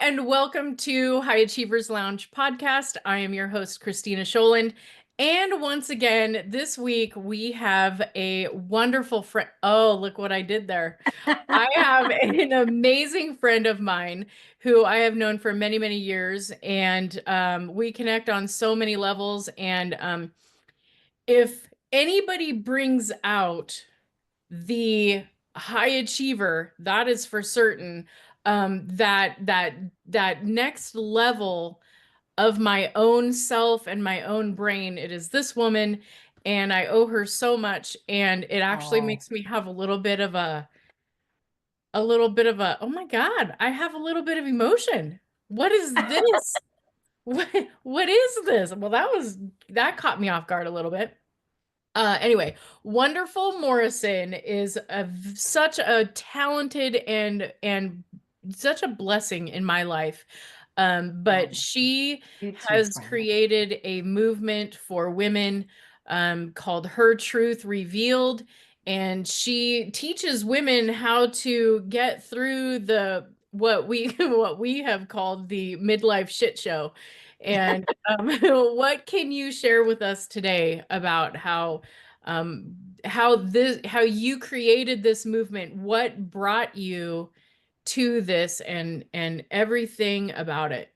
and welcome to High Achievers Lounge podcast. I am your host, Christina Scholand. And once again, this week we have a wonderful friend. Oh, look what I did there. I have an amazing friend of mine who I have known for many, many years, and we connect on so many levels. And if anybody brings out the high achiever, that is for certain. That next level of my own self and my own brain, it is this woman, and I owe her so much. And it actually Oh, makes me have a oh my God, I have a little bit of emotion. What is this? What is this? Well, that caught me off guard a little bit. Anyway, Wonderful Morrison is such a talented and such a blessing in my life. But oh, she you too, has friend. created a movement for women called Her Truth Revealed, and she teaches women how to get through the what we what we have called the midlife shit show. And what can you share with us today about um, how you created this movement, what brought you to this, and everything about it?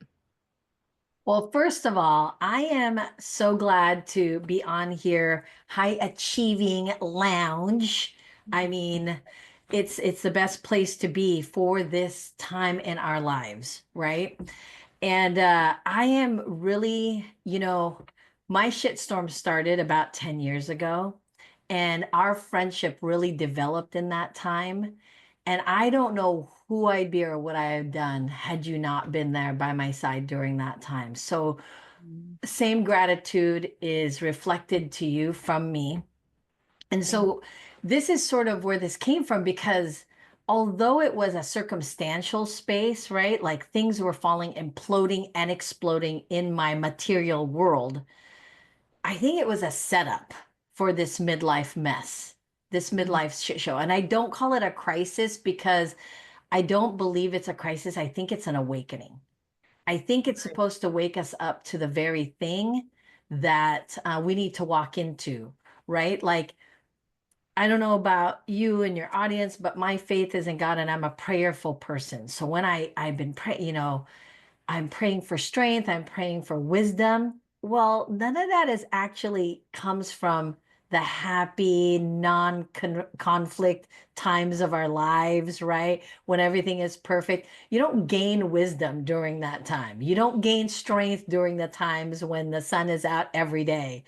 Well, first of all, I am so glad to be on here, High Achieving Lounge. I mean, it's the best place to be for this time in our lives, right? And I am really, my shitstorm started about 10 years ago, and our friendship really developed in that time. And I don't know who I'd be or what I had done had you not been there by my side during that time. So, Mm. same gratitude is reflected to you from me. And Thank so, this is sort of where this came from because although it was a circumstantial space, right? Like things were falling, imploding, and exploding in my material world, I think it was a setup for this midlife mess, this you. midlife shit show. And I don't call it a crisis because I don't believe it's a crisis. I think it's an awakening. I think it's Right. supposed to wake us up to the very thing that we need to walk into, right? Like, I don't know about you and your audience, but my faith is in God and I'm a prayerful person. So when I've been praying, I'm praying for strength, I'm praying for wisdom. Well, none of that is actually comes from the happy, non-conflict times of our lives, right? When everything is perfect. You don't gain wisdom during that time. You don't gain strength during the times when the sun is out every day.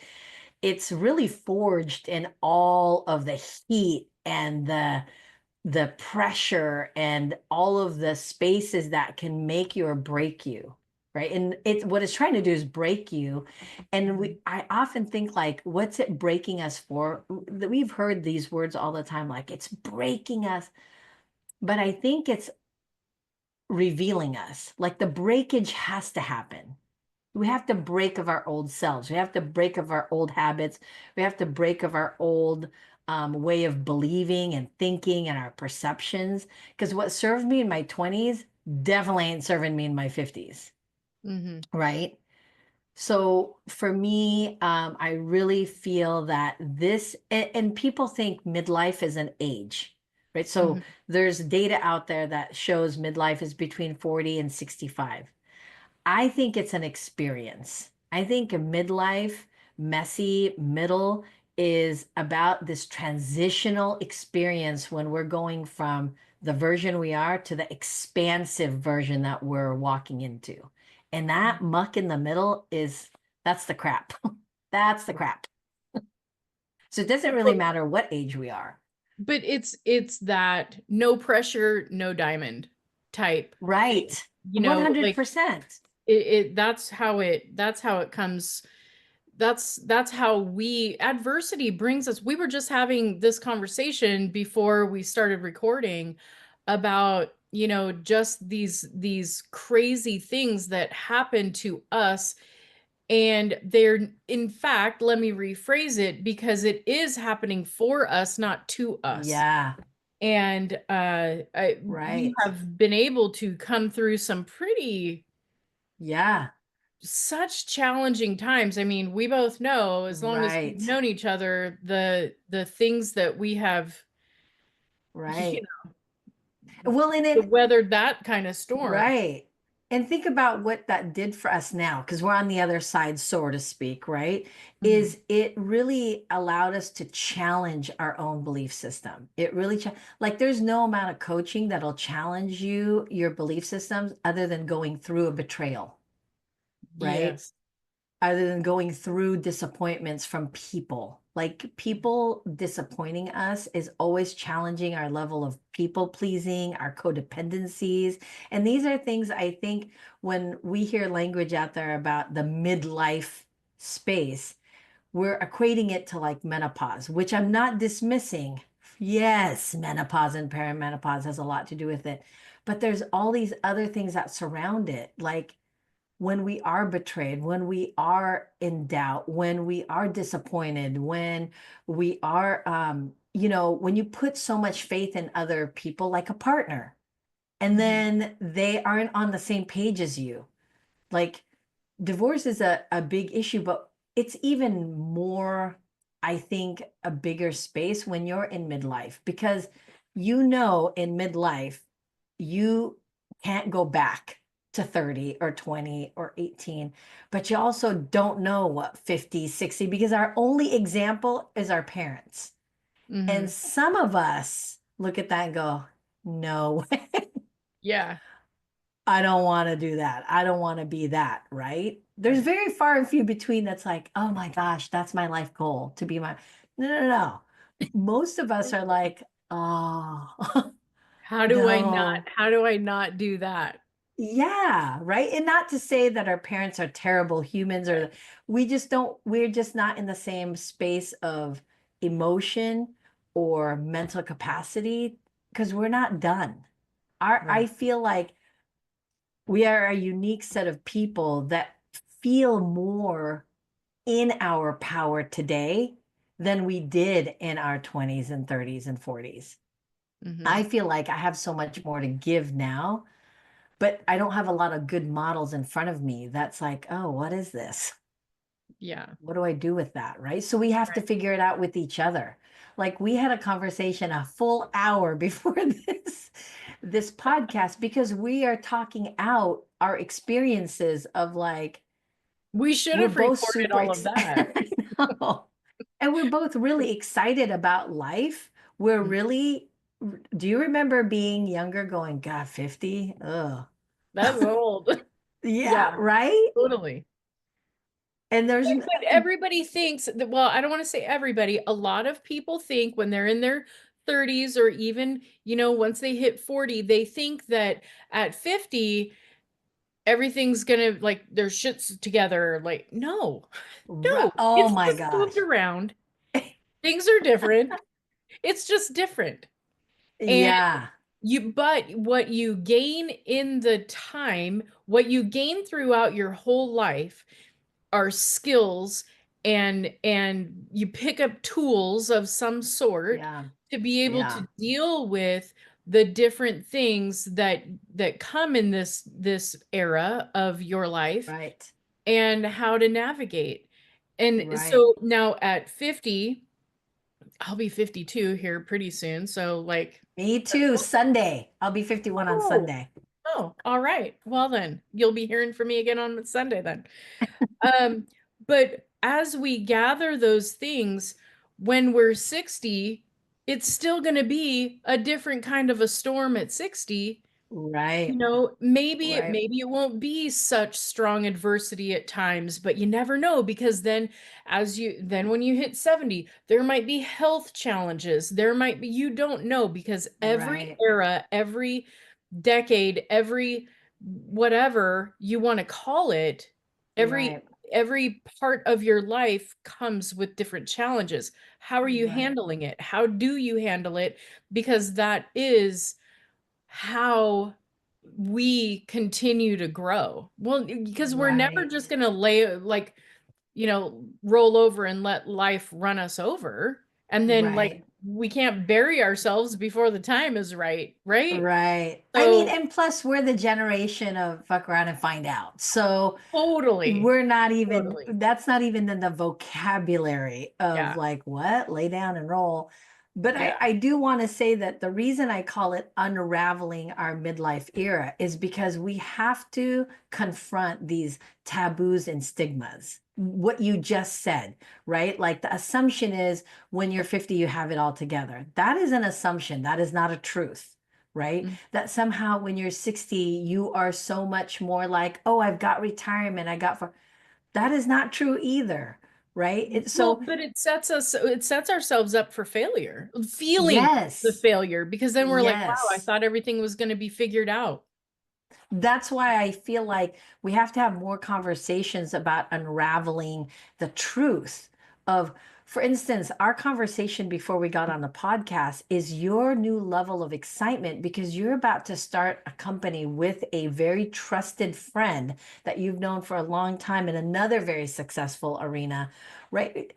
It's really forged in all of the heat and the pressure and all of the spaces that can make you or break you, right? And it's what it's trying to do is break you. And Mhm. I often think like, what's it breaking us for? We've heard these words all the time, like it's breaking us, but I think it's revealing us. Like the breakage has to happen. We have to break of our old selves. We have to break of our old habits. We have to break of our old way of believing and thinking and our perceptions. Because what served me in my 20s definitely ain't serving me in my 50s, Mhm. right? So for me, I really feel that and people think midlife is an age, right? So Mhm. there's data out there that shows midlife is between 40 and 65. I think it's an experience. I think a midlife, messy middle is about this transitional experience when we're going from the version we are to the expansive version that we're walking into. And that muck in the middle that's the crap. That's the crap. So it doesn't really But matter what age we are. it's that no pressure, no diamond type thing. Right. Like 100%. that's how it comes. That's how we adversity brings us. We were just having this conversation before we started recording about, just these crazy things that happen to us. And they're, in fact, let me rephrase it, because it is happening for us, not to us. Yeah. And we Right. have been able to come through some pretty Yeah. such challenging times. I mean, we both know, as long as we've Right. known each other, the things that we have, you Right. Well, and know, it, weathered that kind of storm. right. And think about what that did for us now, because we're on the other side, so to speak, right? Mhm. Is it really allowed us to challenge our own belief system? It really, like, there's no amount of coaching that'll challenge you, your belief systems, other than going through a betrayal, right? Yes. Other than going through disappointments from people. Like people disappointing us is always challenging our level of people pleasing, our codependencies. And these are things I think when we hear language out there about the midlife space, we're equating it to like menopause, which I'm not dismissing. Yes, menopause and perimenopause has a lot to do with it. But there's all these other things that surround it, like when we are betrayed, when we are in doubt, when we are disappointed, when we are, when you put so much faith in other people, like a partner, and Mhm. then they aren't on the same page as you. Like divorce is a big issue, but it's even more, I think, a bigger space when you're in midlife because in midlife, you can't go back to 30 or 20 or 18, but you also don't know what 50, 60, because our only example is our parents. And Mhm. some of us look at that and go, no, Yeah. I don't want to do that. I don't want to be that, right? There's Right. very far and few between that's like, oh my gosh, that's my life goal to be my. No, no, no. Most of us are like, oh, no. How do I not do that? Yeah, right. And not to say that our parents are terrible humans or we just don't, we're just not in the same space of emotion or mental capacity because we're not done. I Right. feel like we are a unique set of people that feel more in our power today than we did in our 20s and 30s and 40s. Mhm. I feel like I have so much more to give now, but I don't have a lot of good models in front of me that's like, oh, what is this? Yeah. What do I do with that? Right. So we have to Right. figure it out with each other. Like we had a conversation a full hour before this podcast because we are talking out our experiences of like We should we're have both recorded super all of that. excited. And we're both really excited about life. We're Mhm. really, do you remember being younger going, God, 50? Ugh. That's old. Yeah, Yeah, right? totally. And there's, But everybody thinks that, well, I don't want to say everybody, a lot of people think when they're in their 30s or even, once they hit 40, they think that at 50, everything's gonna like their shit's together. Like, no, no, oh it's my just moved gosh. around. Things are different. It's just different. And Yeah, but what you gain in the time, what you gain throughout your whole life are skills, and you pick up tools of some sort yeah, to be able yeah, to deal with the different things that come in this era of your life right, and how to navigate. And right. so now at 50, I'll be 52 here pretty soon. So like, Me too. Sunday. I'll be 51 on oh, Sunday. oh, all right. Well then, you'll be hearing from me again on Sunday then. Um, but as we gather those things, when we're 60, it's still going to be a different kind of a storm at 60. Right, right, Maybe it won't be such strong adversity at times, but you never know, because then when you hit 70, there might be health challenges. There might be, you don't know, because every right, era, every decade, every whatever you want to call it, every right, every part of your life comes with different challenges. How are you right, handling it? How do you handle it? Because that is how we continue to grow. Well, because we're never right, just going to roll over and let life run us over and then like right. we can't bury ourselves before the time is right, right? Right. I mean, So and plus we're the generation of fuck around and find out. So totally, we're not even, totally. that's not even in the vocabulary of Yeah, like what, lay down and roll. But I, yeah. I do want to say that the reason I call it unraveling our midlife era is because we have to confront these taboos and stigmas. What you just said, right? Like the assumption is when you're 50, you have it all together. That is an assumption. That is not a truth, right? Mm. That somehow when you're 60, you are so much more like, oh, I've got retirement. I got for that is not true either, right? So, Well, but it sets ourselves up for failure, feeling the yes, failure, because then we're like, wow, I yes. thought everything was going to be figured out. That's why I feel like we have to have more conversations about unraveling the truth of, for instance, our conversation before we got on the podcast is your new level of excitement because you're about to start a company with a very trusted friend that you've known for a long time in another very successful arena, right?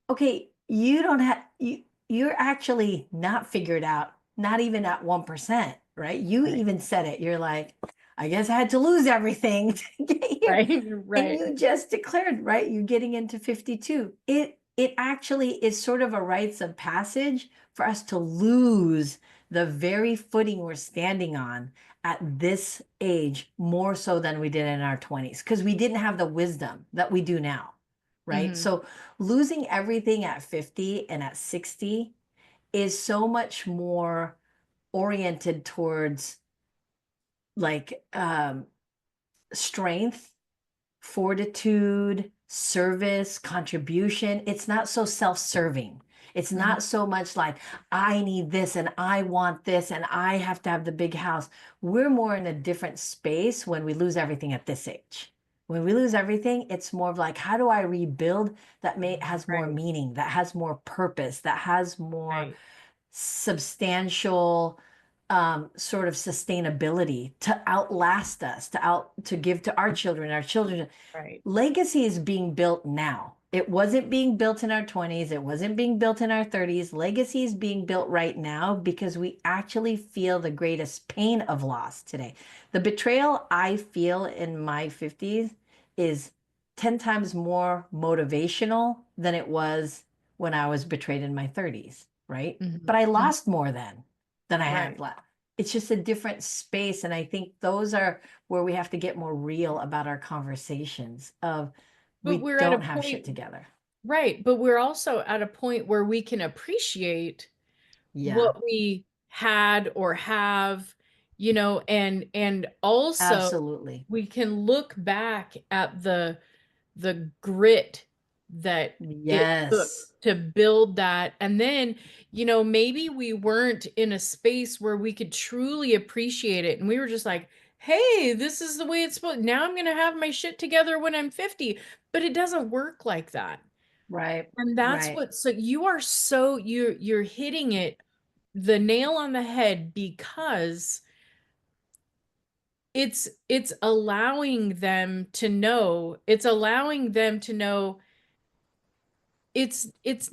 Okay, you don't have you're actually not figured out, not even at 1%, right? You Right. even said it. You're like, I guess I had to lose everything to get here. Right. And Right. you just declared, right? You're getting into 52. It actually is sort of a rites of passage for us to lose the very footing we're standing on at this age more so than we did in our 20s because we didn't have the wisdom that we do now, right? Hmm. So losing everything at 50 and at 60 is so much more oriented towards like strength, fortitude, service, contribution. It's not so self-serving. It's Hmm. not so much like, I need this and I want this and I have to have the big house. We're more in a different space when we lose everything at this age. When we lose everything, it's more of like, how do I rebuild that has more Right. meaning, that has more purpose, that has more Right. substantial sort of sustainability to outlast us, to give to our children, our children. Right. Legacy is being built now. It wasn't being built in our 20s. It wasn't being built in our 30s. Legacy is being built right now because we actually feel the greatest pain of loss today. The betrayal I feel in my 50s is 10 times more motivational than it was when I was betrayed in my 30s, right? Hmm. But I Hmm. lost more then than I have Right. left. It's just a different space. And I think those are where we have to get more real about our conversations of But we we're at a don't have shit point, together. right. But we're also at a point where we can appreciate Yeah, what we had or have, and also absolutely. we can look back at the grit that it took Yes. to build that. And then, maybe we weren't in a space where we could truly appreciate it. And we were just like, hey, this is the way it's supposed. Now I'm going to have my shit together when I'm 50. But it doesn't work like that. Right. And that's Right. what, so you are so, you're hitting it the nail on the head because it's allowing them to know, it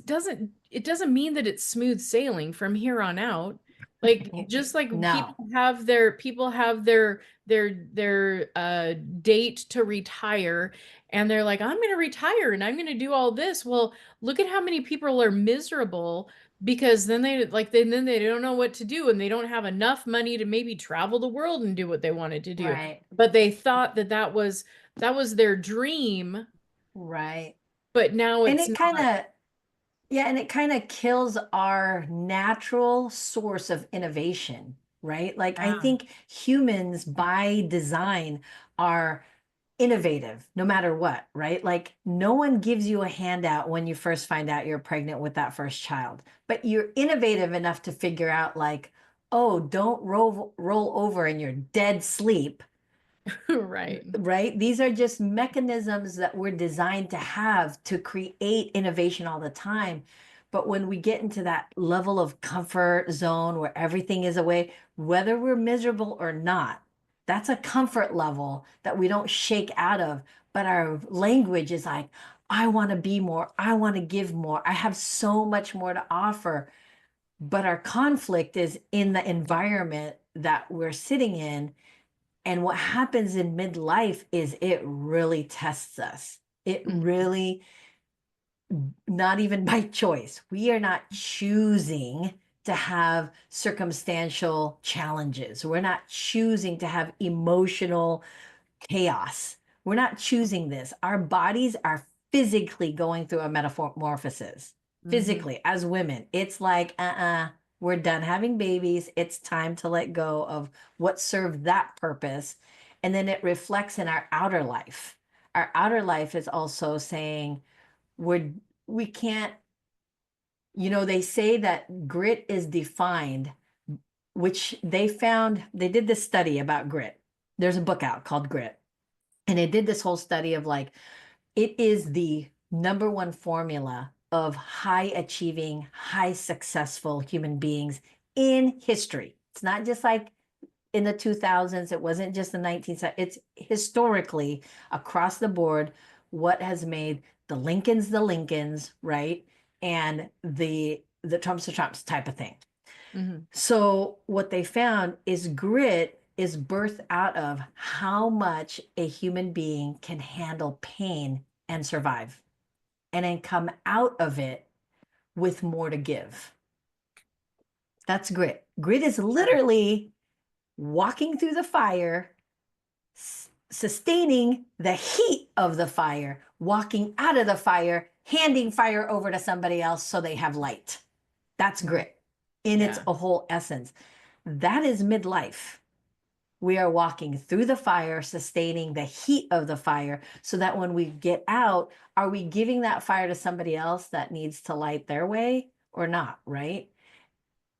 doesn't mean that it's smooth sailing from here on out. Like just like No. people have their date to retire, and they're like, I'm going to retire and I'm going to do all this. Well, look at how many people are miserable because then they don't know what to do, and they don't have enough money to maybe travel the world and do what they wanted to do. Right. But they thought that was their dream, Right. but now And it's it kind not. of, yeah, and it kind of kills our natural source of innovation, right? Like I Yeah. think humans by design are innovative no matter what, right? Like no one gives you a handout when you first find out you're pregnant with that first child, but you're innovative enough to figure out like, oh, don't roll over in your dead sleep, Right. right? These are just mechanisms that we're designed to have to create innovation all the time. But when we get into that level of comfort zone where everything is away, whether we're miserable or not, that's a comfort level that we don't shake out of. But our language is like, I want to be more. I want to give more. I have so much more to offer. but our conflict is in the environment that we're sitting in. And what happens in midlife is it really tests us. It Mhm. really, not even by choice. We are not choosing to have circumstantial challenges. We're not choosing to have emotional chaos. We're not choosing this. Our bodies are physically going through a metamorphosis. Mhm. Physically, as women, it's like, we're done having babies. It's time to let go of what served that purpose. And then it reflects in our outer life. Our outer life is also saying, we're, we can't, they say that grit is defined, which they found, they did this study about grit. There's a book out called Grit. And they did this whole study of like, it is the number one formula of high achieving, high successful human beings in history. It's not just like in the 2000s, it wasn't just the 19th century, it's historically across the board what has made the Lincolns, right? And the Trumps type of thing. Mhm. So what they found is grit is birthed out of how much a human being can handle pain and survive, and then come out of it with more to give. That's grit. Grit is literally walking through the fire, sustaining the heat of the fire, walking out of the fire, handing fire over to somebody else so they have light. That's Mhm. grit in its Yeah. a whole essence. That is midlife. We are walking through the fire, sustaining the heat of the fire, so that when we get out, are we giving that fire to somebody else that needs to light their way or not, right?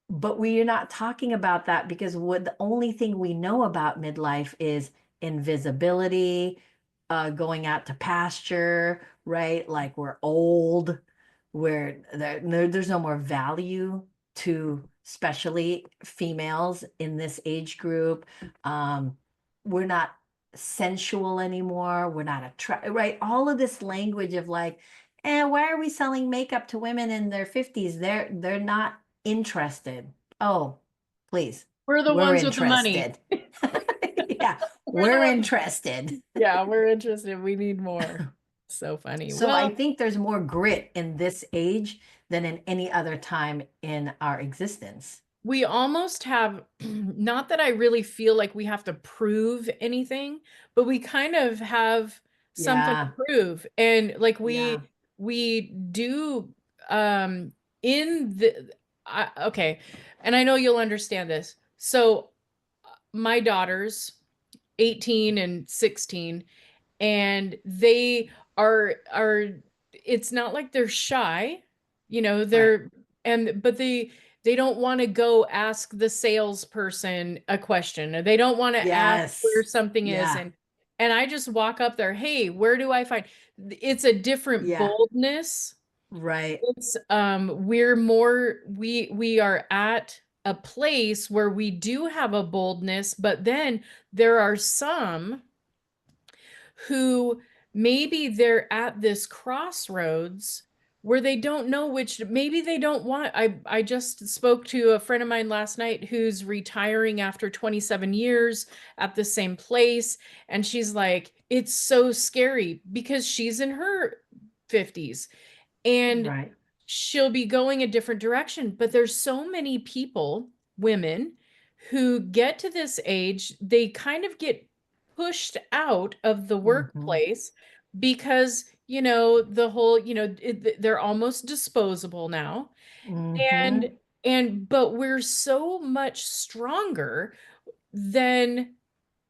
But we are not talking about that, because what the only thing we know about midlife is invisibility, going out to pasture, right? Like we're old, where there's no more value to especially females in this age group. We're not sensual anymore. We're not attractive, right? All of this language of like, why are we selling makeup to women in their 50s? They're not interested. Oh, please. We're the We're ones with the money. interested. Yeah, We're the we're ones. interested. Yeah, we're interested. We need more. So funny. So I Well, think there's more grit in this age than in any other time in our existence. we almost have, not that I really feel like we have to prove anything, but we kind of have something to Yeah, prove. And like yeah, we do in the okay. And I know you'll understand this. So my daughters, 18 and 16, and they are it's not like they're shy, right. they're and but they don't want to go ask the salesperson a question, or they don't want to ask where Yes. something is, Yeah, and I just walk up there, hey, where do I find, it's a different yeah, boldness. right. It's we're more we are at a place where we do have a boldness, but then there are some who maybe they're at this crossroads where they don't know which, maybe they don't want. I just spoke to a friend of mine last night who's retiring after 27 years at the same place, and she's like, it's so scary because she's in her 50s and Right. she'll be going a different direction. But there's so many people, women, who get to this age, they kind of get pushed out of the Hmm. workplace because, the whole, they're almost disposable now. And Hmm. but we're so much stronger than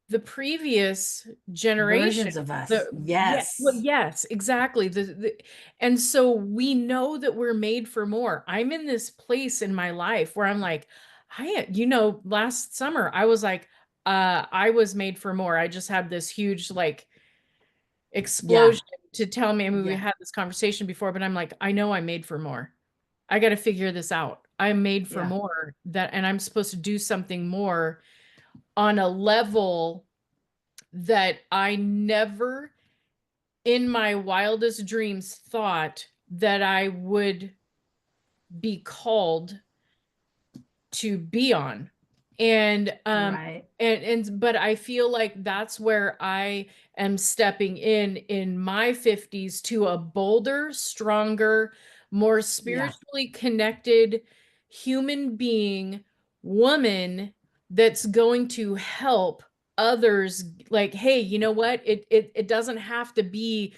the previous generation. Versions of us. The Yeah, well, Yes. yes, exactly. And so we know that we're made for more. I'm in this place in my life where I'm like, last summer I was like, I was made for more. I just had this huge like Yeah. explosion to tell me. I mean, we Yeah. had this conversation before, but I'm like, I know I'm made for more. I got to figure this out. I'm made for Yeah. more, and I'm supposed to do something more on a level that I never in my wildest dreams thought that I would be called to be on. And Right. but I feel like that's where I am stepping in my 50s to a bolder, stronger, more Yeah. spiritually connected human being, woman that's going to help others. Like, hey, you know what? It doesn't have to be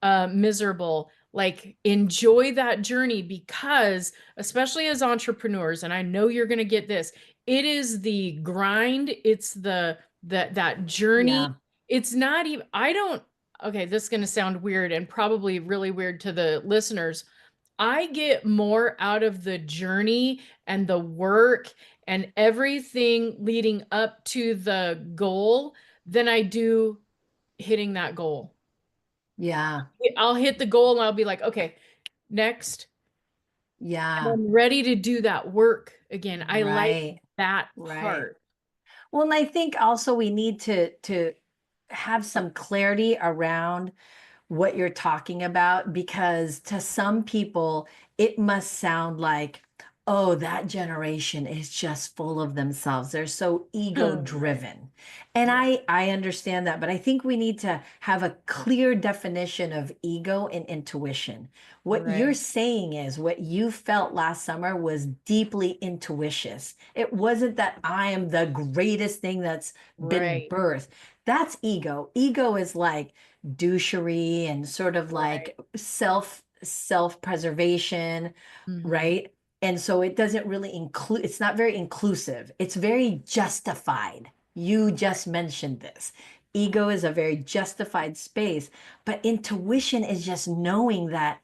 miserable. Like, enjoy that journey, because especially as entrepreneurs, and I know you're going to get this, it is the grind, it's that journey. Yeah. It's not even, I don't, okay, this is going to sound weird and probably really weird to the listeners. I get more out of the journey and the work and everything leading up to the goal than I do hitting that goal. Yeah. I'll hit the goal and I'll be like, okay, next. And Yeah. I'm ready to do that work again. I like Right. that Right. part. Well, and I think also we need to have some clarity around what you're talking about, because to some people it must sound like, oh, that generation is just full of themselves, they're so ego Right. driven. And Yeah. I understand that, but I think we need to have a clear definition of ego and intuition. What you're Right. saying is what you felt last summer was deeply intuitious. It wasn't that I am the greatest thing that's been Right. birthed. That's ego. Ego is like douchery and sort of Right. like self preservation, Hmm. right? And so it doesn't really include, it's not very inclusive, it's very justified. You just mentioned this. Ego is a very justified space, but intuition is just knowing that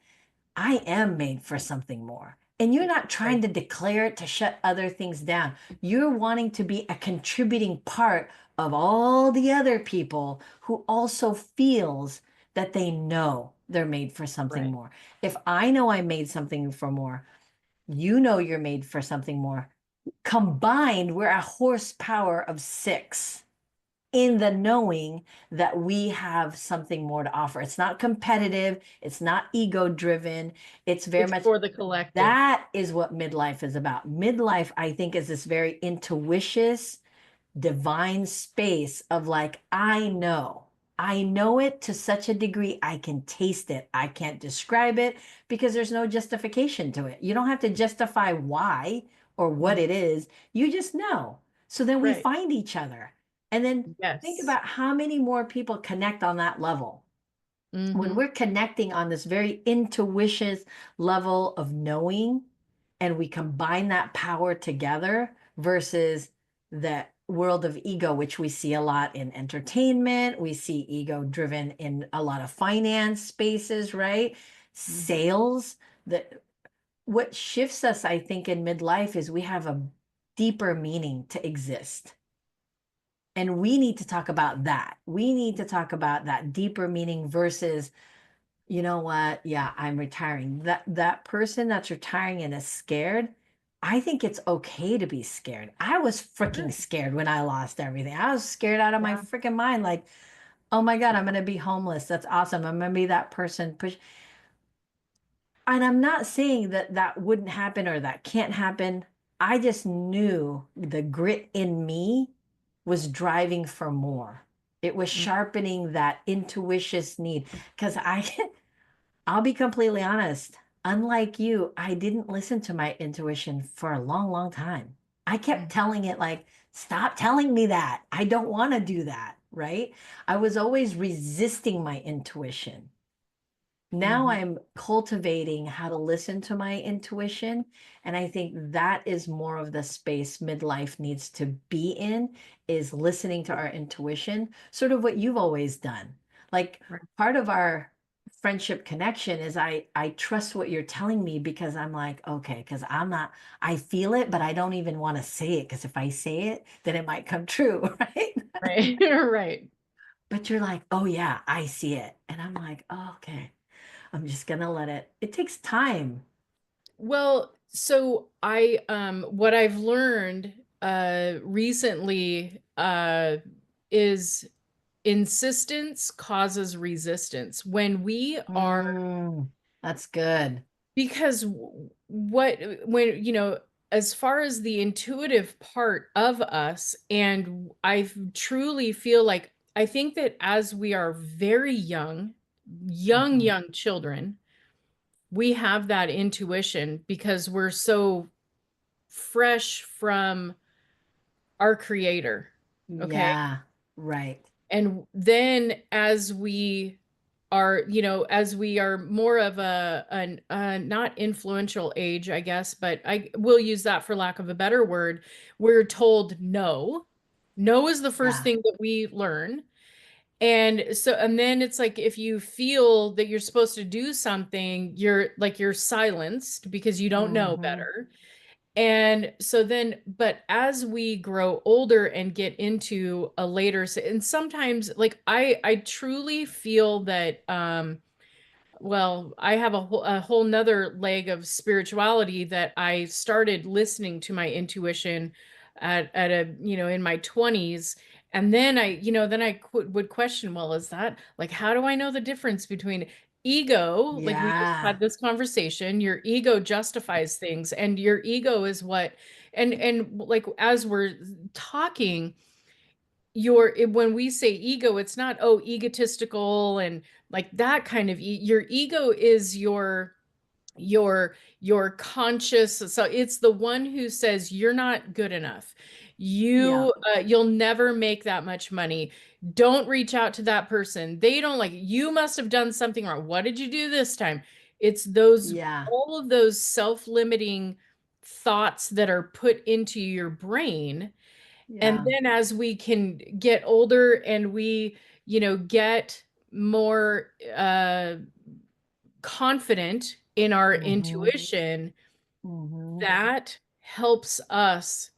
I am made for something more. And you're not trying Right. to declare it to shut other things down. You're wanting to be a contributing part of all the other people who also feels that they know they're made for something Right. more. If I know I'm made something for more, you know you're made for something more. Combined, we're a horsepower of 6 in the knowing that we have something more to offer. It's not competitive, it's not ego driven. It's very It's much, for the collective. that is what midlife is about. Midlife, I think, is this very intuitious, divine space of like, I know it to such a degree, I can taste it. I can't describe it because there's no justification to it. You don't have to justify why or what Mhm. it is. You just know. So then we Right. find each other. And then think Yes. about how many more people connect on that level. When Hmm. we're connecting on this very intuitious level of knowing, and we combine that power together versus the world of ego, which we see a lot in entertainment, we see ego driven in a lot of finance spaces, right? Hmm. Sales. That what shifts us, I think, in midlife is we have a deeper meaning to exist. And we need to talk about that. We need to talk about that deeper meaning versus, you know what? Yeah, I'm retiring. That person that's retiring and is scared, I think it's okay to be scared. I was freaking Sure. scared when I lost everything. I was scared out of my Yeah. freaking mind. Like, oh my God, I'm gonna be homeless. That's awesome. I'm gonna be that person push. And I'm not saying that that wouldn't happen or that can't happen. I just knew the grit in me was driving for more. It was Mm. sharpening that intuitious need. Because I'll be completely honest. Unlike you, I didn't listen to my intuition for a long, long time. I kept Mhm. telling it, like, stop telling me that. I don't want to do that. Right. I was always resisting my intuition. Now Mhm. I'm cultivating how to listen to my intuition. And I think that is more of the space midlife needs to be in, is listening to our intuition, sort of what you've always done. Like, Right. part of our friendship connection is I trust what you're telling me, because I'm like, okay, because I'm not, I feel it, but I don't even want to say it, because if I say it, then it might come true, right? Right. Right. But you're like, oh yeah, I see it. And I'm like, oh, okay. I'm just gonna let it. It takes time. Well, so I what I've learned recently is insistence causes resistance. When we are, Mm, that's good. because what, when, you know, as far as the intuitive part of us, and I truly feel like I think that as we are very young, Mhm. young children, we have that intuition because we're so fresh from our creator. Okay. Yeah, right. And then as we are, as we are more of not influential age, I guess, but I will use that for lack of a better word, we're told no. No is the first Yeah. thing that we learn. And so, and then it's like if you feel that you're supposed to do something, you're silenced because you don't know Hmm. better. And so then, but as we grow older and get into a later, and sometimes like I truly feel that, well, I have a whole nother leg of spirituality that I started listening to my intuition at a, in my 20s. And then would question, well, is that like, how do I know the difference between ego? Like we just Yeah. had this conversation, your ego justifies things, and your ego is what, and like as we're talking, when we say ego, it's not, oh, egotistical and like that kind of your ego is your conscious, so it's the one who says you're not good enough, Yeah. you'll never make that much money, don't reach out to that person, they don't like you, must have done something wrong, what did you do this time? It's those, Yeah. all of those self-limiting thoughts that are put into your brain. And Yeah. then as we can get older and we, get more confident in our Hmm. intuition, Hmm. that helps us.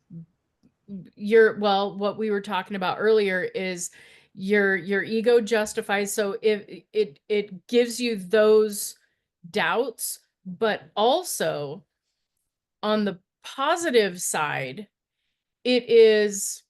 Well, what we were talking about earlier is your ego justifies. So if it gives you those doubts, but also on the positive side, it is,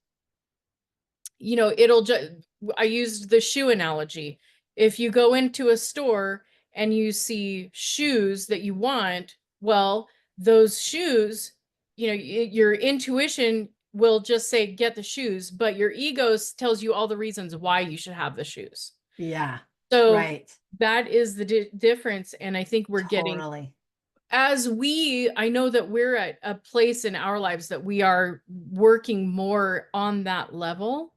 it'll just, I used the shoe analogy. If you go into a store and you see shoes that you want, well, those shoes, your intuition will just say, get the shoes, but your ego tells you all the reasons why you should have the shoes. Yeah. So Right. that is the difference. And I think we're getting, Totally. I know that we're at a place in our lives that we are working more on that level,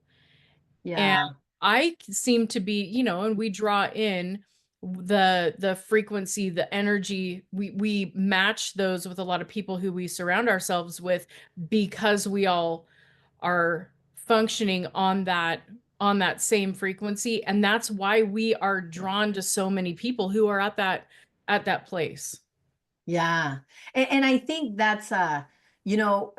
and Yeah. I seem to be, and we draw in the frequency, the energy. We match those with a lot of people who we surround ourselves with because we all are functioning on that same frequency. And that's why we are drawn to so many people who are at that place. Yeah. And I think that's you know,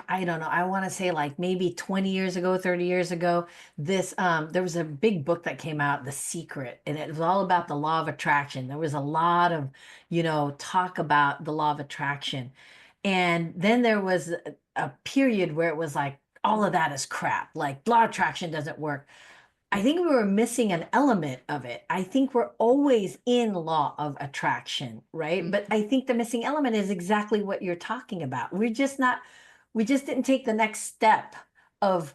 I don't know. I want to say like maybe 20 years ago, 30 years ago, this there was a big book that came out, The Secret, and it was all about the law of attraction. There was a lot of, talk about the law of attraction. And then there was a period where it was like all of that is crap. Like law of attraction doesn't work. I think we were missing an element of it. I think we're always in law of attraction, right? Mm, But I think the missing element is exactly what you're talking about. We just didn't take the next step of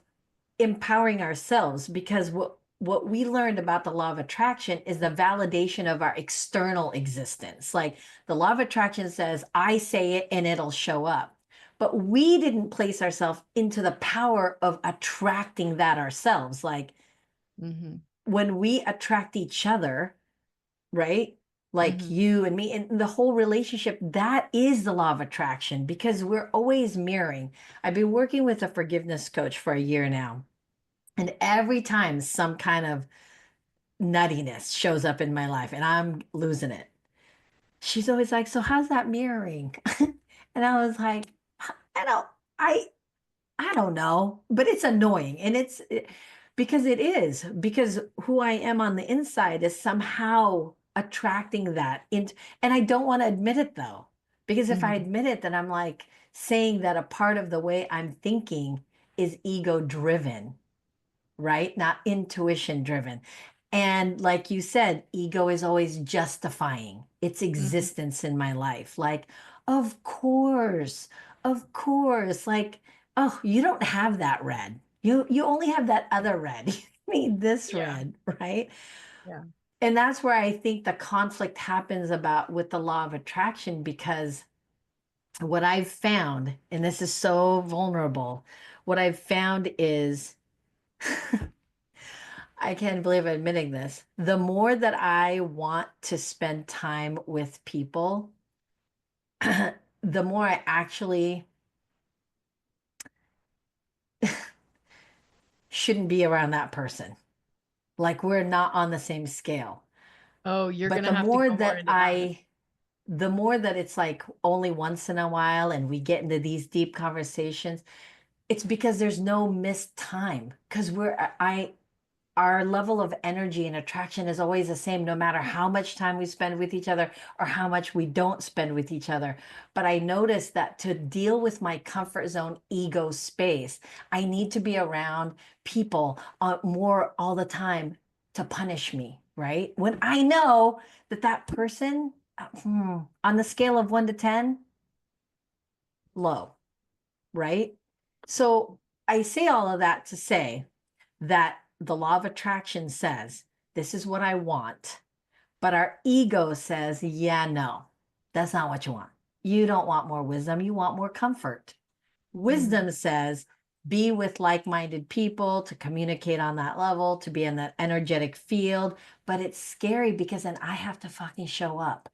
empowering ourselves, because what we learned about the law of attraction is the validation of our external existence. Like the law of attraction says, I say it and it'll show up. But we didn't place ourselves into the power of attracting that ourselves. Like mhm, when we attract each other, right? Like mhm, you and me and the whole relationship, that is the law of attraction because we're always mirroring. I've been working with a forgiveness coach for a year now. And every time some kind of nuttiness shows up in my life and I'm losing it, she's always like, so how's that mirroring? And I was like, I don't, I, I don't know, but it's annoying. And because it is, because who I am on the inside is somehow attracting that. And I don't want to admit it though, because if I mhm, admit it, then I'm like saying that a part of the way I'm thinking is ego driven, right? Not intuition driven. And like you said, ego is always justifying its mhm, existence in my life. Like, of course, Of course, like, oh, you don't have that red. You only have that other red. You need this Yeah. red, right? Yeah. And that's where I think the conflict happens about with the law of attraction, because what I've found, and this is so vulnerable, what I've found is I can't believe I'm admitting this. The more that I want to spend time with people, the more I actually shouldn't be around that person. Like we're not on the same scale. Oh, you're But gonna have to go more into that. the more that it's like only once in a while and we get into these deep conversations, it's because there's no missed time. Because I our level of energy and attraction is always the same, no matter how much time we spend with each other or how much we don't spend with each other. But I noticed that to deal with my comfort zone ego space, I need to be around people more all the time to punish me, right? When I know that that person, on the scale of 1 to 10, low, right? So I say all of that to say that the law of attraction says, this is what I want. But our ego says, yeah, no, that's not what you want. You don't want more wisdom. You want more comfort. Mhm. Wisdom says, be with like minded people to communicate on that level, to be in that energetic field. But it's scary because then I have to fucking show up.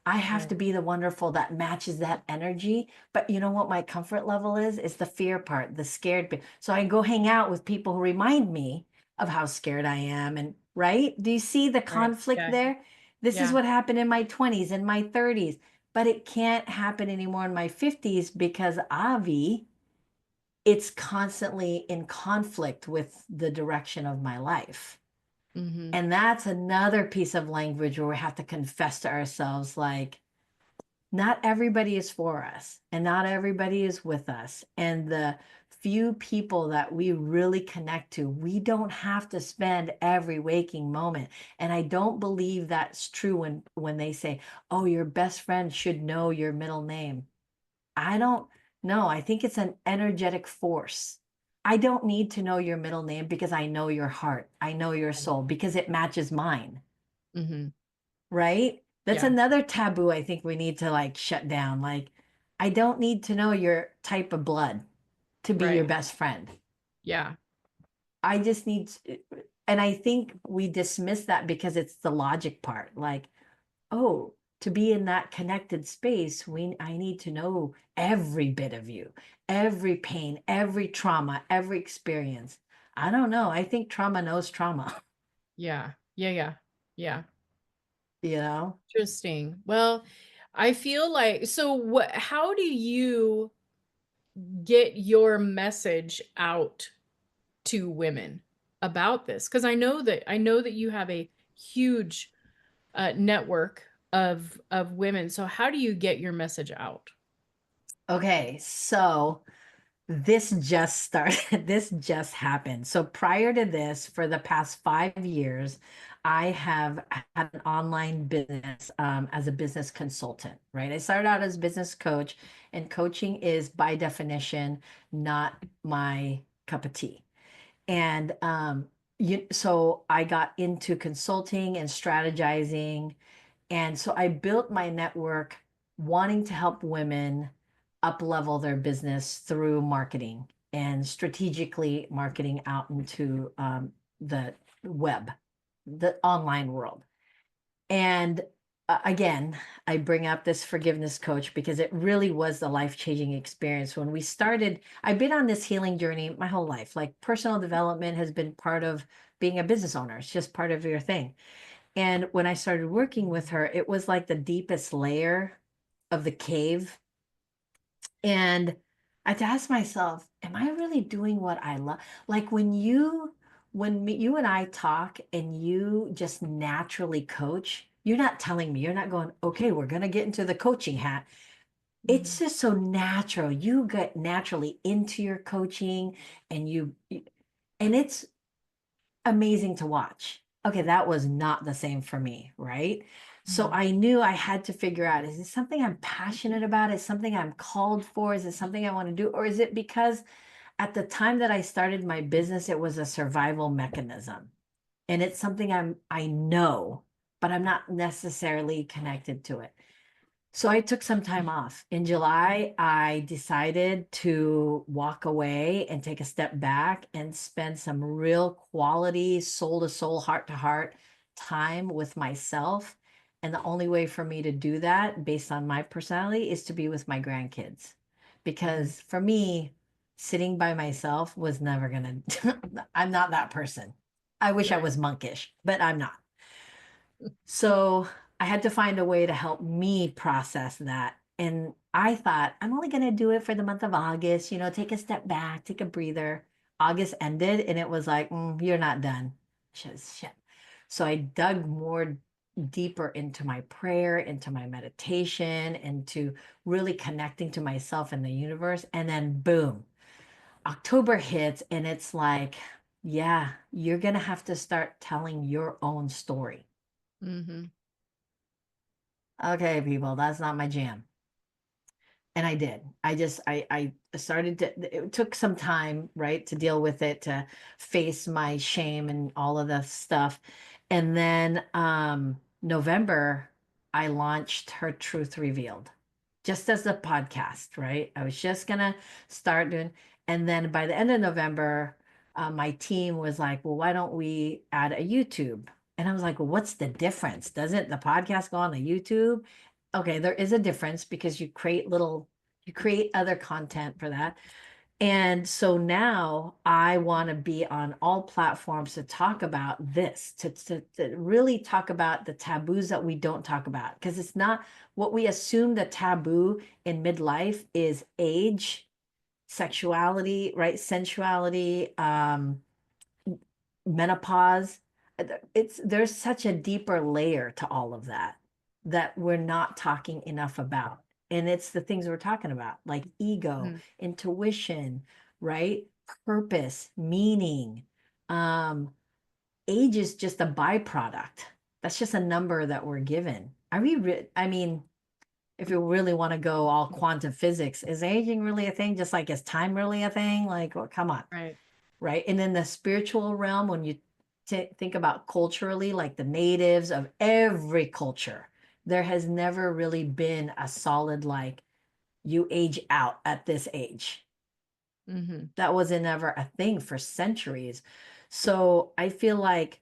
I have Right. to be the wonderful that matches that energy. But you know what my comfort level is? Is the fear part, the scared bit. So I go hang out with people who remind me of how scared I am. And right? Do you see the Right. conflict Yeah. there? This is Yeah. what happened in my 20s and my 30s, but it can't happen anymore in my 50s because Avi, it's constantly in conflict with the direction of my life. Hmm. And that's another piece of language where we have to confess to ourselves, like, not everybody is for us and not everybody is with us. And the few people that we really connect to, we don't have to spend every waking moment. And I don't believe that's true when they say, oh, your best friend should know your middle name. I don't know. I think it's an energetic force. I don't need to know your middle name because I know your heart. I know your soul because it matches mine, Hmm. right? That's Yeah. another taboo I think we need to like shut down. Like, I don't need to know your type of blood to be your Right. best friend. Yeah. I just need to, and I think we dismiss that because it's the logic part. Like, oh, to be in that connected space, I need to know every bit of you, every pain, every trauma, every experience. I don't know. I think trauma knows trauma, Yeah. Yeah. Yeah. Yeah. you know? Interesting. Well, I feel like, so what, how do you get your message out to women about this? Because I know that you have a huge network of women. So how do you get your message out? Okay, so this just started, this just happened. So prior to this, for the past 5 years, I have had an online business as a business consultant, right? I started out as a business coach, and coaching is by definition not my cup of tea. And so I got into consulting and strategizing, and so I built my network wanting to help women up level their business through marketing and strategically marketing out into the web, the online world. And again, I bring up this forgiveness coach because it really was the life-changing experience. When we started, I've been on this healing journey my whole life. Like personal development has been part of being a business owner. It's just part of your thing. And when I started working with her, it was like the deepest layer of the cave. And I had to ask myself, am I really doing what I love? Like you and I talk and you just naturally coach, you're not telling me, you're not going, okay, we're going to get into the coaching hat. It's Mhm. just so natural. You get naturally into your coaching and and it's amazing to watch. Okay, that was not the same for me, right? So I knew I had to figure out, is it something I'm passionate about? Is it something I'm called for? Is it something I want to do? Or is it because at the time that I started my business, it was a survival mechanism. And it's something I know, but I'm not necessarily connected to it. So I took some time off. In July, I decided to walk away and take a step back and spend some real quality, soul to soul, heart to heart time with myself. And the only way for me to do that, based on my personality, is to be with my grandkids. Mhm. Because for me, sitting by myself was never going to, I'm not that person. I wish I Right. was monkish, but I'm not. So I had to find a way to help me process that. And I thought, I'm only going to do it for the month of August, take a step back, take a breather. August ended and it was like, you're not done. Shit. So I dug more deeper into my prayer, into my meditation, into really connecting to myself and the universe. And then boom, October hits and it's like, yeah, you're going to have to start telling your own story. Mhm. Okay, people, that's not my jam. And I did. I started to, it took some time, right, to deal with it, to face my shame and all of the stuff. And then November, I launched Her Truth Revealed, just as a podcast, right? I was just gonna start doing, and then by the end of November, my team was like, well, why don't we add a YouTube? And I was like, well, what's the difference? Doesn't the podcast go on the YouTube? Okay, there is a difference because you create other content for that. And so now I want to be on all platforms to talk about this, to really talk about the taboos that we don't talk about. Because it's not what we assume the taboo in midlife is age, sexuality, right? Sensuality, menopause. There's such a deeper layer to all of that that we're not talking enough about. And it's the things we're talking about, like ego, Mhm. intuition, right? Purpose, meaning. Um, Age is just a byproduct. That's just a number that we're given. I mean, if you really want to go all quantum physics, is aging really a thing? Just like is time really a thing? Like, well, come on, Right. right? And in the spiritual realm, when you think about culturally, like the natives of every culture, there has never really been a solid, like, you age out at this age. Mhm. That wasn't ever a thing for centuries. So I feel like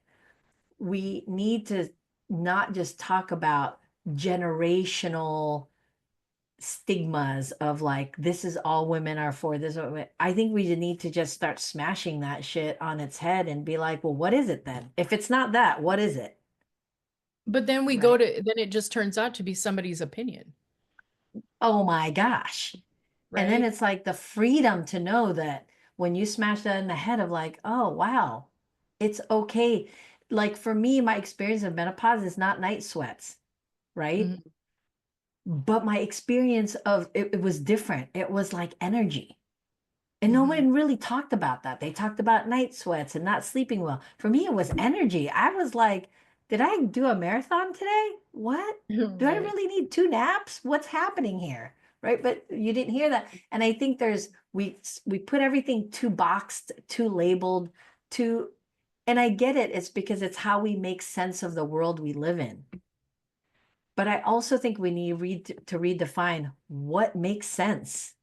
we need to not just talk about generational stigmas of like this is all women are for this. I think we need to just start smashing that shit on its head and be like, well, what is it then? If it's not that, what is it? But then Right. then it just turns out to be somebody's opinion, Oh my gosh. And then right? it's like the freedom to know that when you smash that in the head of like, oh wow, it's okay. Like for me, my experience of menopause is not night sweats, right? Mhm. But my experience of it was different. It was like energy. And no Mhm. one really talked about that. They talked about night sweats and not sleeping well. For me, it was energy. I was like, did I do a marathon today? What? Do I Right. really need two naps? What's happening here? Right. But you didn't hear that. And I think we put everything too boxed, too labeled, too, and I get it. It's because it's how we make sense of the world we live in. But I also think we need to redefine what makes sense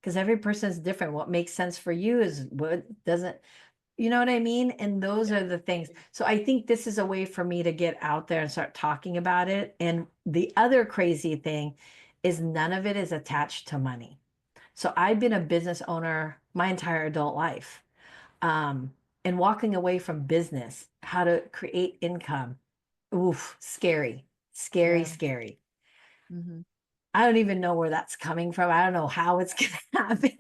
because every person is different. What makes sense for you is what doesn't, you know what I mean? And those are the things. So I think this is a way for me to get out there and start talking about it. And the other crazy thing is none of it is attached to money. So I've been a business owner my entire adult life. Um, and walking away from business, how to create income. Oof, scary, scary, Yeah. scary. Mhm. I don't even know where that's coming from. I don't know how it's going to happen.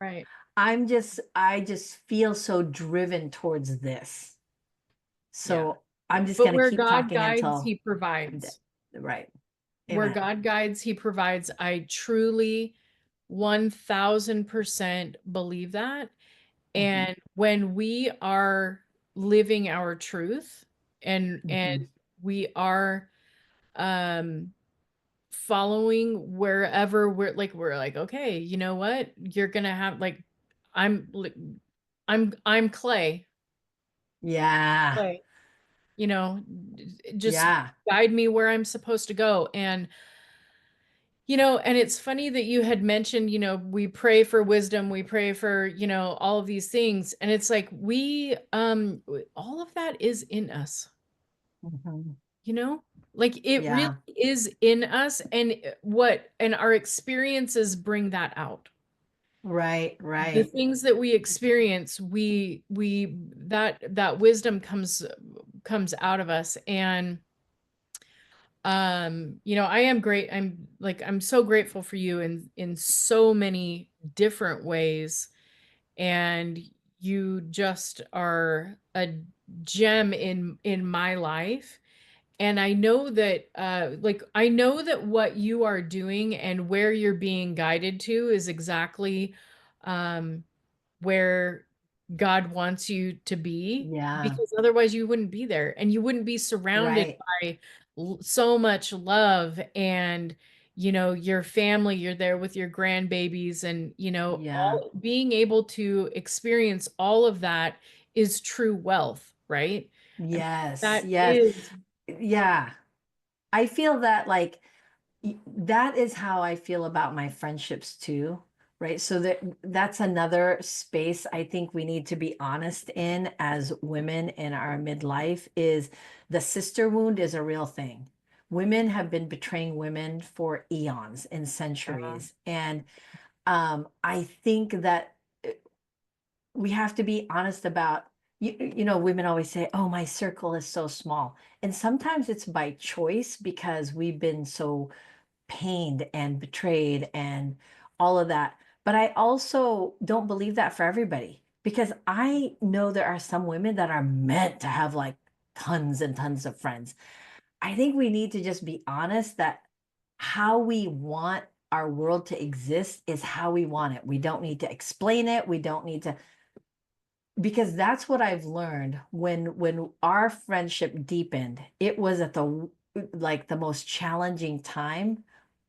Right. I just feel so driven towards this. Yeah. So I'm just But going to where keep God talking guides, until he I'm dead. provides. Right. Where Amen. God guides, he provides. I truly 1000% believe that. Hmm. And when we are living our truth and Hmm. we are um following wherever we're like, okay, you know what, you're gonna have like, I'm li- I'm Yeah. clay, you know, just Yeah. guide me where I'm supposed to go. And and it's funny that you had mentioned, we pray for wisdom, we pray for, all of these things. And it's like all of that is in us, Mhm. you know? Like it really Yeah. is in us, and our experiences bring that out. Right. The Right. things that we experience, we that wisdom comes out of us. And I am great. I'm so grateful for you in so many different ways. And you just are a gem in my life. And I know that I know that what you are doing and where you're being guided to is exactly um where God wants you to be, Yeah. because otherwise you wouldn't be there, and you wouldn't be surrounded Right. by so much love. And your family, you're there with your grandbabies, and Yeah. all being able to experience all of that is true wealth, right? I mean, Yes. that Yes. is. Yeah. I feel that like that is how I feel about my friendships too, right? So that's another space I think we need to be honest in as women in our midlife is the sister wound is a real thing. Women have been betraying women for eons and uh, centuries. And I think that we have to be honest about women always say, oh, my circle is so small, and sometimes it's by choice because we've been so pained and betrayed and all of that. But I also don't believe that for everybody, because I know there are some women that are meant to have like tons and tons of friends. I think we need to just be honest that how we want our world to exist is how we want it. We don't need to explain it. We don't need to, because that's what I've learned when our friendship deepened. It was at the like the most challenging time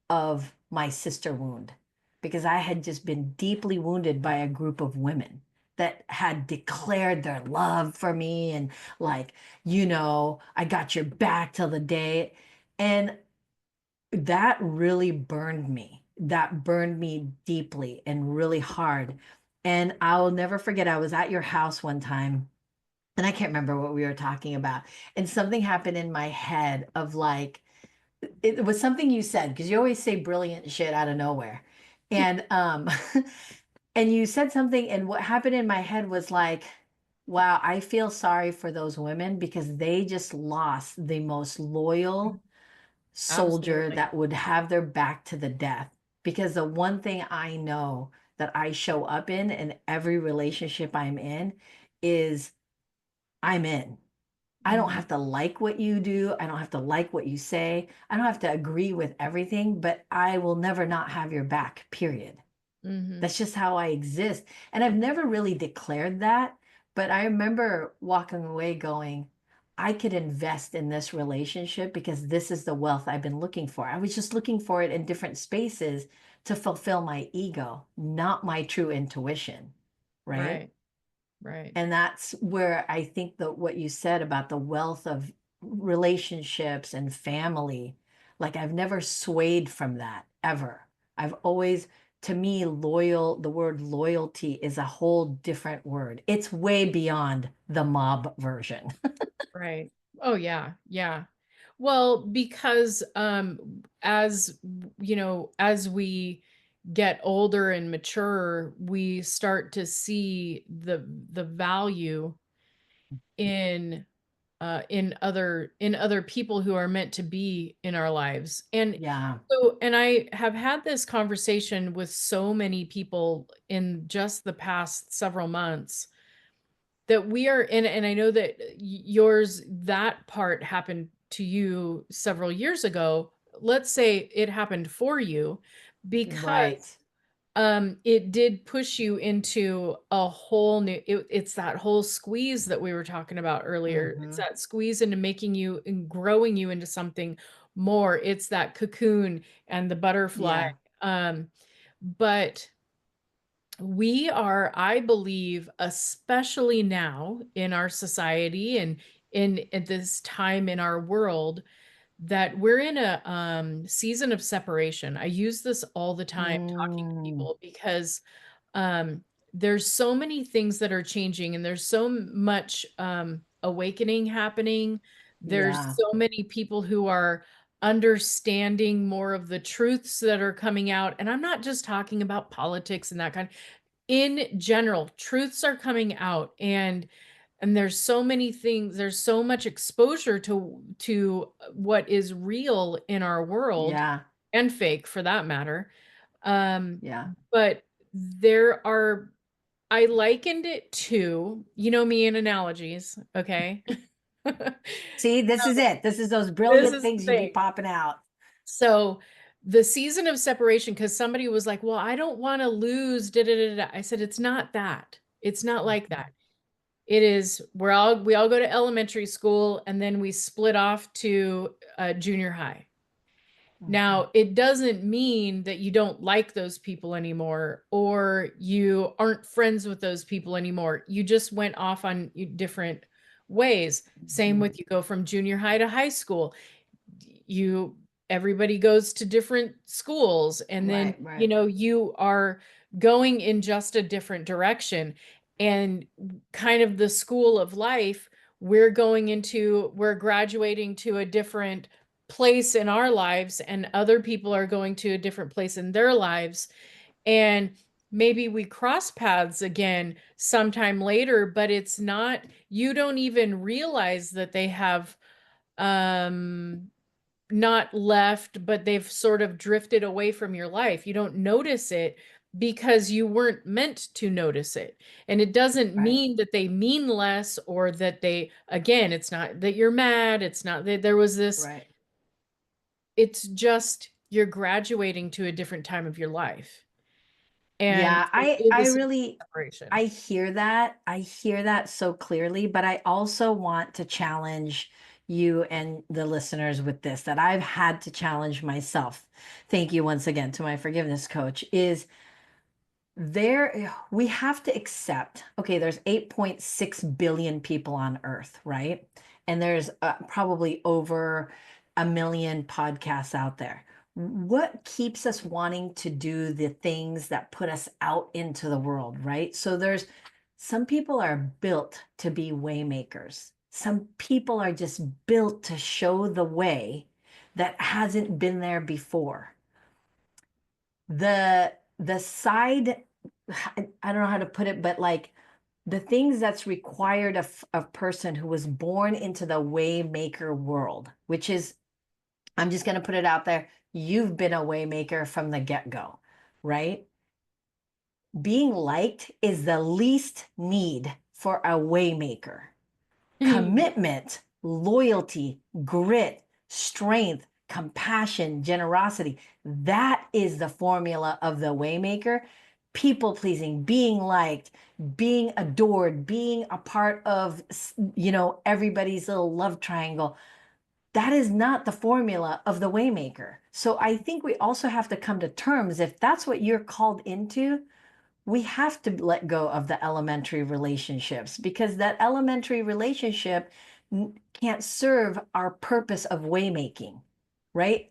of my sister wound, because I had just been deeply wounded by a group of women that had declared their love for me and like, I got your back till the day. And that really burned me. That burned me deeply and really hard. And I'll never forget, I was at your house one time and I can't remember what we were talking about. And something happened in my head of like, it was something you said, because you always say brilliant shit out of nowhere. And and you said something, and what happened in my head was like, wow, I feel sorry for those women because they just lost the most loyal soldier Absolutely. that would have their back to the death. Because the one thing I know that I show up in every relationship I'm in is I'm in. I don't Hmm. have to like what you do. I don't have to like what you say. I don't have to agree with everything, but I will never not have your back, period. Hmm. That's just how I exist. And I've never really declared that, but I remember walking away going, I could invest in this relationship because this is the wealth I've been looking for. I was just looking for it in different spaces to fulfill my ego, not my true intuition. Right. Right. Right. And that's where I think that what you said about the wealth of relationships and family, like I've never swayed from that ever. I've always, to me, the word loyalty is a whole different word. It's way beyond the mob version. Right. Oh yeah. Yeah. Well, because as we get older and mature, we start to see the value in in other people who are meant to be in our lives. Yeah. And I have had this conversation with so many people in just the past several months, that we are in. And I know that yours, that part happened to you several years ago. Let's say it happened for you, Right. because it did push you into a whole new, it's that whole squeeze that we were talking about earlier. It's Hmm. that squeeze into making you and growing you into something more. It's that cocoon and the butterfly. Yeah. But we are, I believe, especially now in our society and in at this time in our world, that we're in a season of separation. I use this all the time talking to Mm, people because um, there's so many things that are changing and there's so much awakening happening. There's yeah. so many people who are understanding more of the truths that are coming out. And I'm not just talking about politics and that kind. In general, truths are coming out, and there's so many things, there's so much exposure to what is real in our world, Yeah. and fake for that matter. Um, Yeah. but there are I likened it to, you know me and analogies, okay? See, this is it. This is those This brilliant is the things you be thing. popping out. So the season of separation, because somebody was like, well, I don't want to lose. Da, da, da, da. I said, it's not that. It's not like Mhm. that. It is we all go to elementary school and then we split off to junior high. Mhm. Now, it doesn't mean that you don't like those people anymore or you aren't friends with those people anymore. You just went off on different ways. Same Mhm. with you go from junior high to high school. You Everybody goes to different schools and then, Right, right. you are going in just a different direction. And kind of the school of life, we're graduating to a different place in our lives, and other people are going to a different place in their lives. And maybe we cross paths again sometime later, but it's not, you don't even realize that they have um not left, but they've sort of drifted away from your life. You don't notice it because you weren't meant to notice it. And it doesn't Right, mean that they mean less, or that they, again, it's not that you're mad. It's not that there was this, right. it's just you're graduating to a different time of your life. And Yeah, so I it I was really separation. I hear that. I hear that so clearly, but I also want to challenge you and the listeners with this that I've had to challenge myself. Thank you once again to my forgiveness coach is we have to accept, okay, there's 8.6 billion people on earth, right? And there's probably over a million podcasts out there. What keeps us wanting to do the things that put us out into the world, right? So there's some people are built to be waymakers. Some people are just built to show the way that hasn't been there before. The side, I don't know how to put it, but like the things that's required of a person who was born into the waymaker world, which is, I'm just going to put it out there, you've been a waymaker from the get-go, right? Being liked is the least need for a waymaker. Commitment, loyalty, grit, strength, compassion, generosity. That is the formula of the waymaker. People pleasing, being liked, being adored, being a part of, everybody's little love triangle. That is not the formula of the waymaker. So I think we also have to come to terms, if that's what you're called into, we have to let go of the elementary relationships, because that elementary relationship can't serve our purpose of waymaking, right?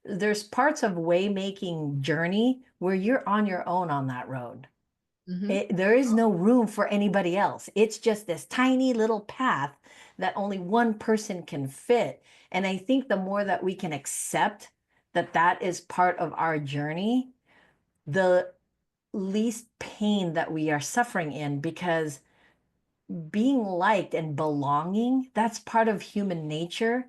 There's parts of waymaking journey where you're on your own on that road. Hmm. There is no room for anybody else. It's just this tiny little path that only one person can fit. And I think the more that we can accept that that is part of our journey, the least pain that we are suffering in, because being liked and belonging, that's part of human nature.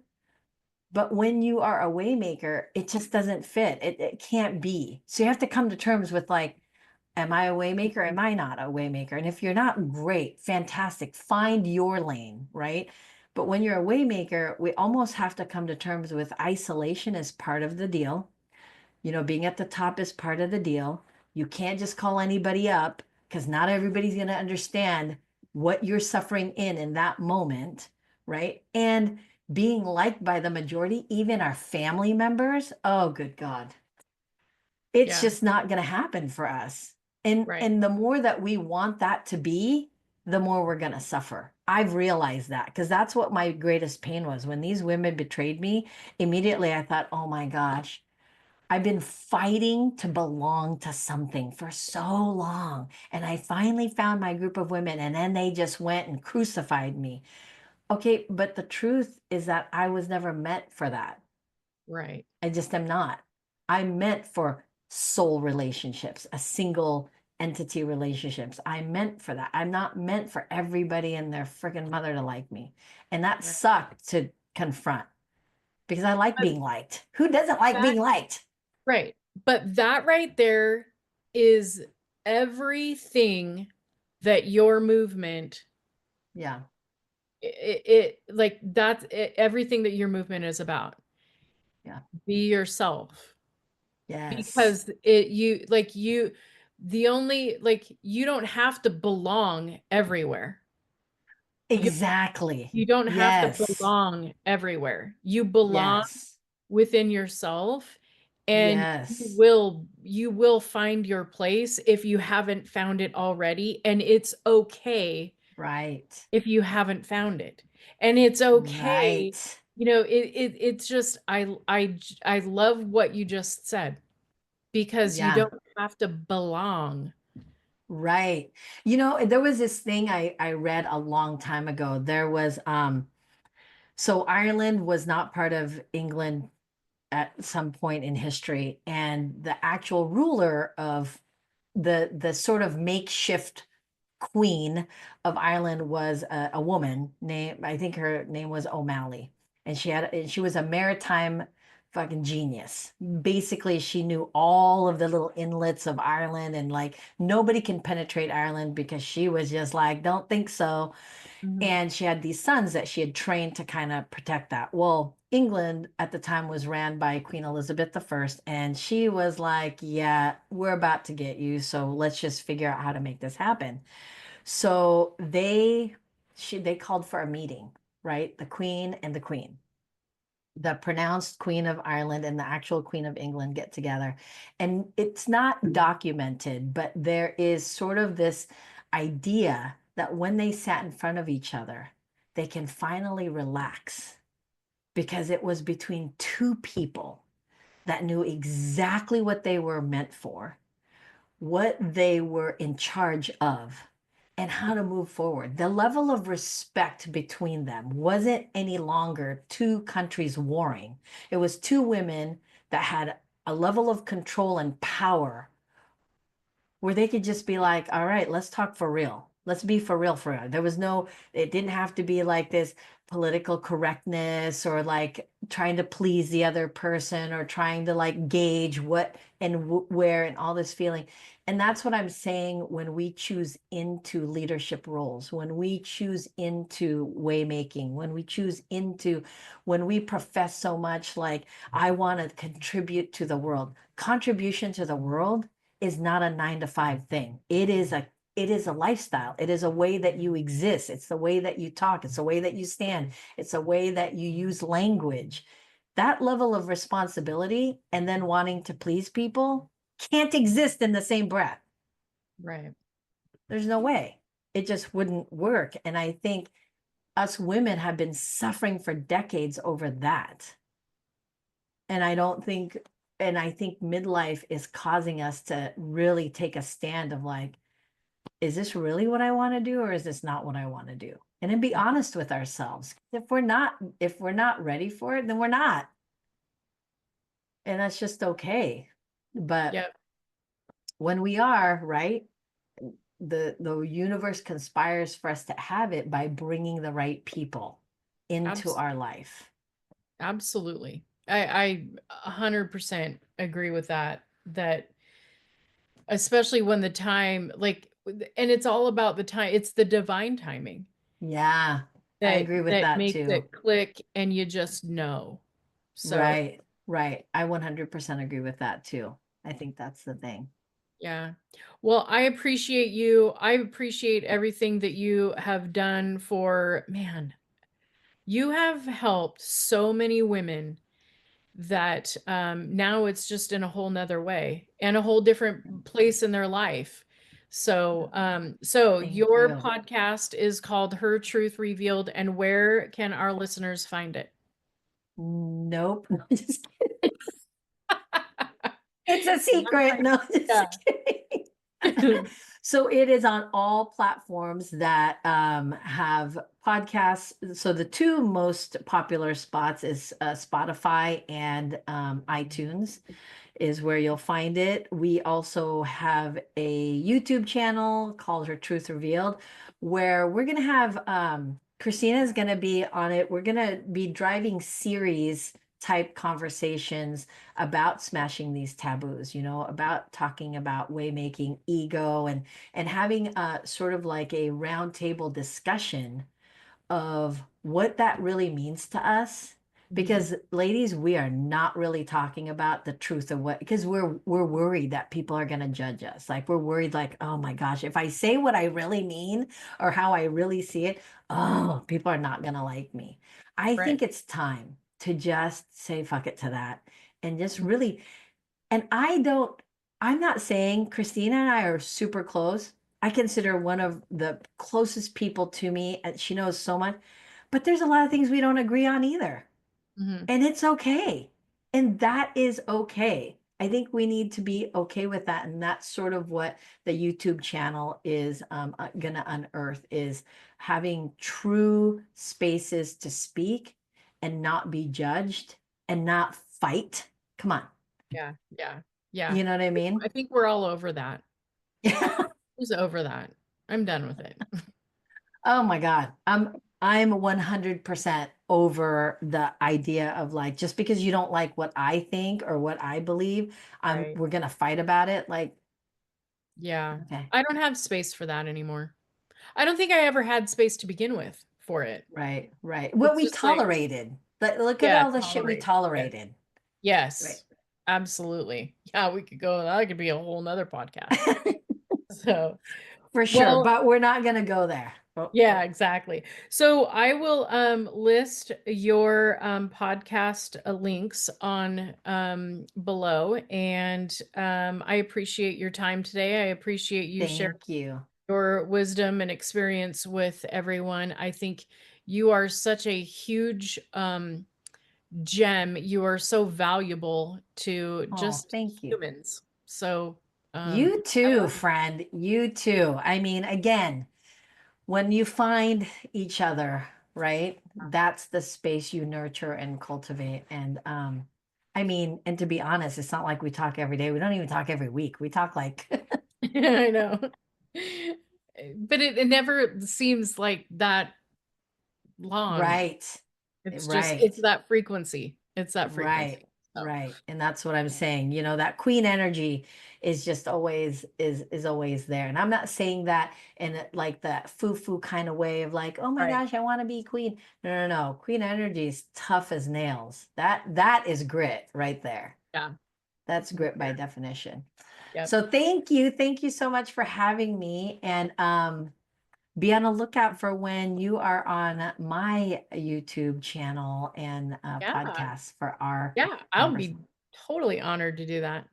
But when you are a waymaker, it just doesn't fit. It can't be. So you have to come to terms with, like, am I a waymaker? Am I not a waymaker? And if you're not, great, fantastic, find your lane, right? But when you're a waymaker, we almost have to come to terms with isolation as part of the deal. Being at the top is part of the deal. You can't just call anybody up, because not everybody's going to understand what you're suffering in that moment, right? And being liked by the majority, even our family members, oh, good God. It's Yeah. just not going to happen for us. And Right. and the more that we want that to be, the more we're going to suffer. I've realized that because that's what my greatest pain was when these women betrayed me. Immediately I thought, "Oh my gosh, I've been fighting to belong to something for so long. And I finally found my group of women, and then they just went and crucified me." Okay, but the truth is that I was never meant for that. Right. I just am not. I'm meant for soul relationships, a single entity relationships. I'm meant for that. I'm not meant for everybody and their freaking mother to like me. And that Right. sucked to confront because I like But being liked. Who doesn't like that being liked? right. But that right there is everything that your movement Yeah. it like that's everything that your movement is about. Yeah. Be yourself. Yes. Because it you like you the only like you don't have to belong everywhere. You Exactly. you don't have to Yes. belong everywhere. You belong Yes. within yourself, and Yes. you will find your place if you haven't found it already, and it's okay Right. if you haven't found it. And it's okay, Right. it's just I love what you just said because you Yeah. don't have to belong. Right. There was this thing I read a long time ago. There was so Ireland was not part of England at some point in history, and the actual ruler of the sort of makeshift queen of Ireland was a woman named, I think her name was O'Malley, and she was a maritime fucking genius. Basically, she knew all of the little inlets of Ireland, and like nobody can penetrate Ireland because she was just like, don't think so. Mhm. And she had these sons that she had trained to kind of protect that. Well, England at the time was ran by Queen Elizabeth I, and she was like, yeah, we're about to get you, so let's just figure out how to make this happen. So they called for a meeting, right? The Queen and the Queen, the pronounced Queen of Ireland and the actual Queen of England get together. And it's not documented, but there is sort of this idea that when they sat in front of each other, they can finally relax because it was between two people that knew exactly what they were meant for, what they were in charge of, and how to move forward. The level of respect between them wasn't any longer two countries warring. It was two women that had a level of control and power where they could just be like, all right, let's talk for real. Let's be for real for real. There was no, it didn't have to be like this political correctness or like trying to please the other person or trying to like gauge what and where and all this feeling. And that's what I'm saying when we choose into leadership roles, when we choose into waymaking, when we profess so much like, I want to contribute to the world. Contribution to the world is not a 9 to 5 thing. It is a lifestyle. It is a way that you exist. It's the way that you talk. It's the way that you stand. It's the way that you use language. That level of responsibility and then wanting to please people can't exist in the same breath. Right. There's no way. It just wouldn't work. And I think us women have been suffering for decades over that. And I don't think, and I think midlife is causing us to really take a stand of like, is this really what I want to do or is this not what I want to do? And then be honest with ourselves. If we're not ready for it, then we're not. And that's just okay. But Yep. when we are, right, the universe conspires for us to have it by bringing the right people into Abs- our life. absolutely. I 100% agree with that. That especially when the time and it's all about the time. It's the divine timing Yeah, I agree with that that makes too. it click and you just know. So, Right, right. I 100% agree with that too. I think that's the thing. yeah. Well, I appreciate you. I appreciate everything that you have done for man. You have helped so many women that now it's just in a whole nother way and a whole different place in their life. So, so Thank your you. podcast is called Her Truth Revealed, and where can our listeners find it? Nope. Just kidding. It's a secret. Right. No, just Yeah. kidding. So it is on all platforms that have podcasts. So the two most popular spots is Spotify and iTunes is where you'll find it. We also have a YouTube channel called Her Truth Revealed, where we're going to have Christina's going to be on it. We're going to be driving series type conversations about smashing these taboos, about talking about way making, ego, and having a sort of like a roundtable discussion of what that really means to us. Mhm. Because ladies, we are not really talking about the truth of what, because we're worried that people are going to judge us. Like we're worried, like, oh my gosh, if I say what I really mean or how I really see it, oh, people are not going to like me. I Right. think it's time to just say fuck it to that and just Mhm. really, and I'm not saying Christina and I are super close. I consider one of the closest people to me, and she knows so much, but there's a lot of things we don't agree on either. Mhm. And it's okay. And that is okay. I think we need to be okay with that. And that's sort of what the YouTube channel is going to unearth is having true spaces to speak and not be judged and not fight. Come on. Yeah. Yeah. Yeah. You know what I mean? I think we're all over that. Yeah. Who's over that? I'm done with it. Oh my God. I'm 100% over the idea of like just because you don't like what I think or what I believe, Right. we're gonna fight about it. Like, Yeah. okay, I don't have space for that anymore. I don't think I ever had space to begin with for it. right, right. What It's we just like, tolerated. Look at yeah, all the shit we tolerate. Yes. tolerated. Right. Yes. Absolutely. Yeah, we could go, that could be a whole nother podcast. So, For sure, well, but we're not gonna go there. Oh, yeah, oh, exactly. So I will list your podcast links on below, and I appreciate your time today. I appreciate you sharing thank you. your wisdom and experience with everyone. I think you are such a huge gem. You are so valuable to Oh, just thank you. humans. So You I too, love you. friend. You too. I mean, again, when you find each other, right? That's the space you nurture and cultivate. And I mean, and to be honest, it's not like we talk every day. We don't even talk every week. We talk like I know. But it never seems like that long. right, It's just right. it's that frequency. It's that Right, frequency. So, right. And that's what I'm saying. That queen energy is just always is always there. And I'm not saying that in like that foo-foo kind of way of like, oh my right. gosh, I want to be queen. No, no, no. Queen energy is tough as nails. That is grit right there. Yeah. That's Same grit by here. definition. Yep. So thank you. Thank you so much for having me. And be on the lookout for when you are on my YouTube channel and Yeah. podcast for our Yeah. I'll be conversation. totally honored to do that.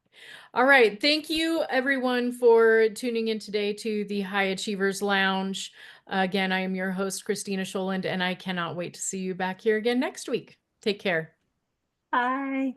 All right. Thank you, everyone, for tuning in today to the High Achievers Lounge. Again, I am your host, Christina Scholand, and I cannot wait to see you back here again next week. Take care. Bye.